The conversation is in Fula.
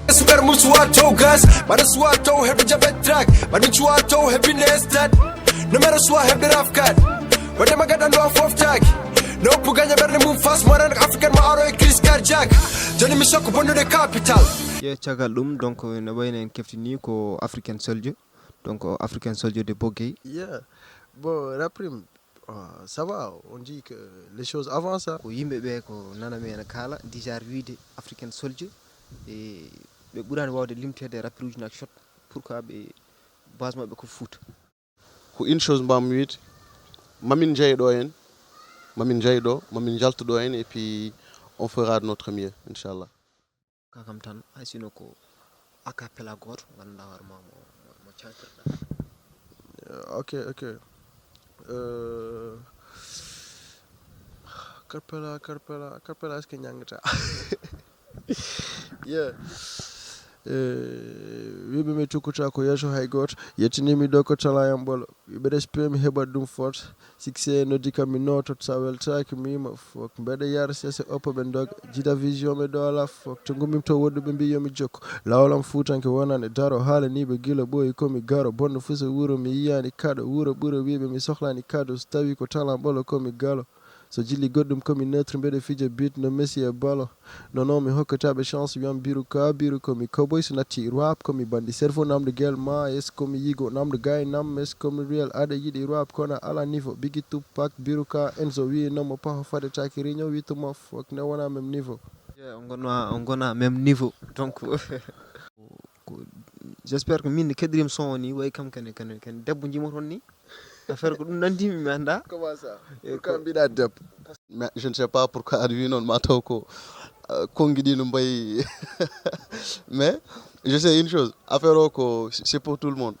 Super musuato gas, but the suato have the jabet track, but the chuato happiness that no matter what have the rough cut. But them I got no off tag. No puganya better move fast, more than African Maro Chris Carjack. Johnny Mishok upon the capital. Yeah, Chagalum, donc na wayne en keftini ko Africainsoldier. Donc Africainsoldier de Bogué. Yeah. Bon, la prime, ça va, on dit que les choses avancent. Ko yimbe be ko nana men kala déjà wiide Africainsoldier et be burani wawde limtede rapide nak shot pourquoi be base mabbe ko foot. Ko une chose mbam wiide mamin jeydo en mamin jeydo mamin jaltudo en et puis on fera de notre mieux inchallah. Kakam tan asino ko acapella goto ganda warma mo chantirda. Ok. Carpella est-ce que nyangata? Yeah. Wiɓe mi tukkuta ko yeeso hay goto yettinimi ɗo ko tala yam ɓolo wiɓe respect mi heɓat ɗum fort succès noddi kam mi notot sa weltaki mi yima fok mbeɗa yara sese oppo ɓe doga jiida vision ɓe ɗo ala fok to gummim to woɗɗuɓe mbi yomi jokko lawalam fuutanke wonani daro haalaniɓe gila ɓooyi komi garo bonno fu so wuuro mi yiyani kaɗo wuuro ɓuuro wiɓe mi sohlani kaɗo so tawi ko talan ɓolo komi galo so jilli goɗɗum komi neutre mbeɗa fija bit no messi e balo non mi hokkataɓe chance wiyam biru komi cowboy so natti rap komi bandi cerveau namde guel ma est ce komi yigo namde gay nam est ce komi real aɗa yiɗi rap kono ala niveau bigui tupac biru ka enzo wi nomo paho fadetaki réunion wittumo fok ne wona même niveau. Yeah, on gona même niveau donc j'espère que min kedrim son ni way kam ken debbo jimoton ni affaire ko dum nandimi mi anda. Comment ça? Pourquoi mbiɗa debbo? Mais je ne sais pas pourquoi aɗa wi noon ma taw ko kongi ɗi no mbayi mais je sais une chose affaire o ko c'est pour tout le monde